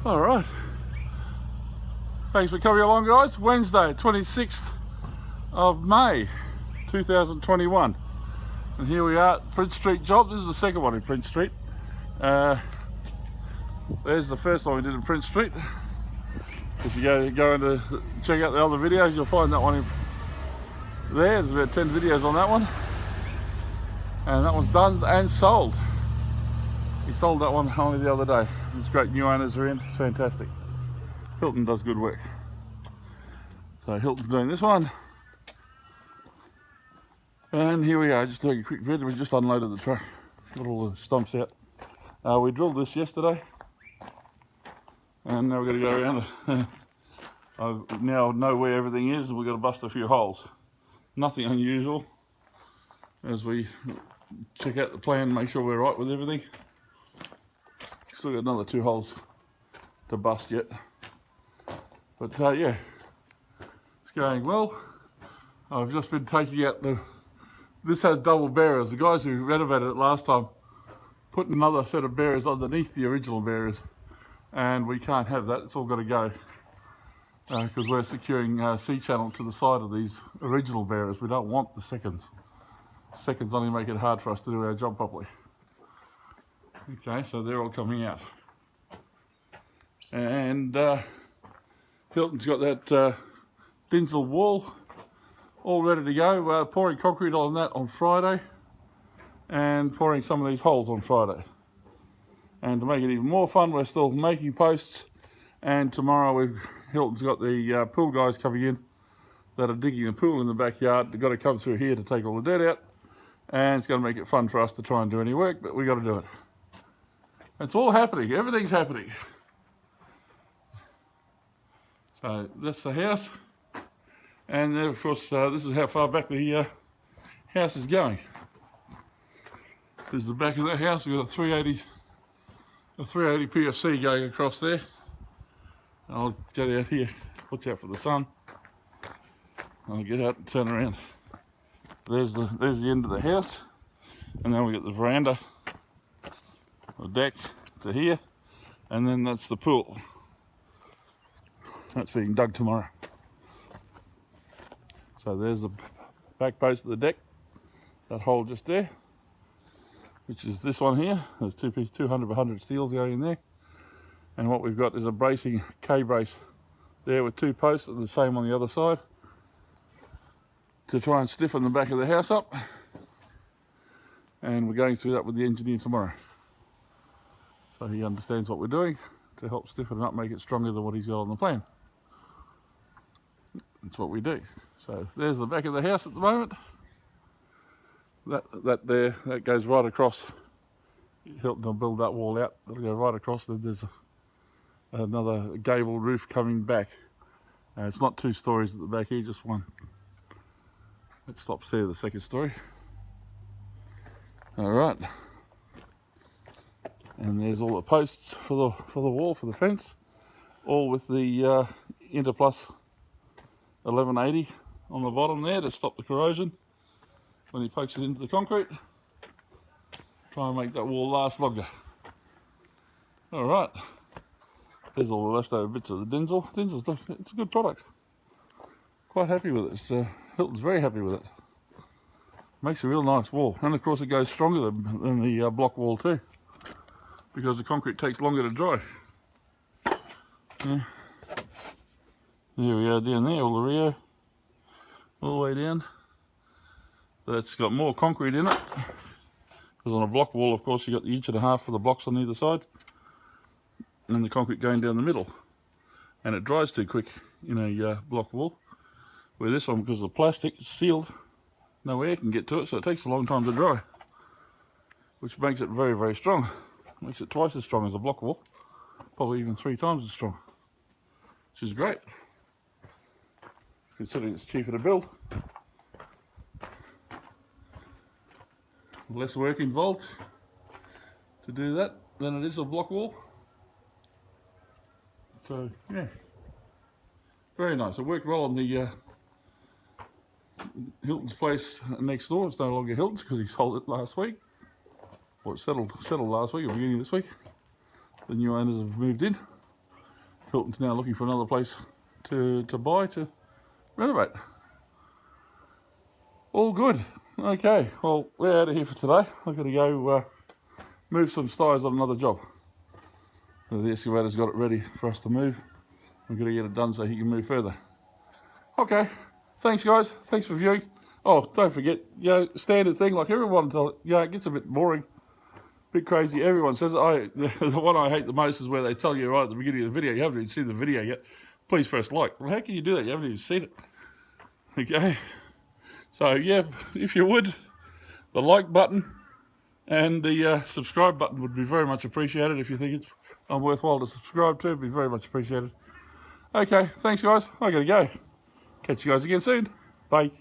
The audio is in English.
All right. Thanks for coming along, guys. Wednesday, 26th of May, 2021. And here we are at Prince Street job. This is the second one in Prince Street. There's the first one we did in Prince Street. If you go into check out the other videos, you'll find that one in there. There's about 10 videos on that one. And that one's done and sold. He sold that one only the other day. It's great, new owners are in, it's fantastic. Hilton does good work. So Hilton's doing this one. And here we are, just doing a quick vid. We just unloaded the truck, got all the stumps out. We drilled this yesterday. And now we've got to go around. I now know where everything is, and we've got to bust a few holes. Nothing unusual as we check out the plan, make sure we're right with everything. Still got another 2 holes to bust yet. But yeah, it's going well. I've just been taking out this has double bearers. The guys who renovated it last time put another set of bearers underneath the original bearers. And we can't have that, it's all got to go. Because we're securing C-channel to the side of these original bearers. We don't want the seconds. Seconds only make it hard for us to do our job properly. Okay, so they're all coming out. And Hilton's got that Dinzel wall all ready to go. Pouring concrete on that on Friday. And pouring some of these holes on Friday. And to make it even more fun, we're still making posts. And tomorrow Hilton's got the pool guys coming in that are digging a pool in the backyard. They've got to come through here to take all the dirt out. And it's going to make it fun for us to try and do any work, but we've got to do it. It's all happening. Everything's happening. So that's the house. And then, of course, this is how far back the house is going. This is the back of the house. We've got a 380 PFC going across there. I'll get out here, watch out for the sun. I'll get out and turn around. There's the end of the house, and then we get the veranda, or deck to here, and then that's the pool. That's being dug tomorrow. So there's the back post of the deck, that hole just there, which is this one here. There's 200 by 100 steels going in there. And what we've got is a bracing K-brace there with 2 posts and the same on the other side to try and stiffen the back of the house up. And we're going through that with the engineer tomorrow. So he understands what we're doing to help stiffen it up, make it stronger than what he's got on the plan. That's what we do. So there's the back of the house at the moment. That goes right across. Hilton will build that wall out. It'll go right across. Then there's another gable roof coming back. It's not 2 stories at the back here, just 1. It stops there, the second story. All right. And there's all the posts for the wall, for the fence, all with the Interplus 1180 on the bottom there to stop the corrosion when he pokes it into the concrete. Try and make that wall last longer. All right. There's all the leftover bits of the Dinzel. It's a good product. Quite happy with it. Hilton's very happy with it. Makes a real nice wall. And of course it goes stronger than the block wall too, because the concrete takes longer to dry. Yeah. There we are down there, all the Rio, all the way down. That's got more concrete in it. Because on a block wall, of course, you've got the 1.5 inches for the blocks on either side. And then the concrete going down the middle. And it dries too quick in a block wall. Where this one, because of the plastic, it's sealed. No air can get to it, so it takes a long time to dry. Which makes it very, very strong. Makes it twice as strong as a block wall. Probably even 3 times as strong. Which is great. Considering it's cheaper to build. Less work involved to do that than it is a block wall. So yeah, very nice. It worked well on the Hilton's place next door. It's no longer Hilton's because he sold it last week. Well, it settled last week or beginning of this week. The new owners have moved in. Hilton's now looking for another place to buy to renovate. All good. Okay, well, we're out of here for today. I've got to go move some styres on another job. So the excavator's got it ready for us to move. We've got to get it done so he can move further. Okay, thanks guys. Thanks for viewing. Oh, don't forget, standard thing, like everyone, it gets a bit boring, a bit crazy. Everyone says it. The one I hate the most is where they tell you right at the beginning of the video, you haven't even seen the video yet, please press like. Well, how can you do that? You haven't even seen it. Okay, so yeah, if you would, the like button and the subscribe button would be very much appreciated. If you think it's worthwhile to subscribe to, it'd be very much appreciated. Okay, thanks guys, I gotta go. Catch you guys again soon. Bye.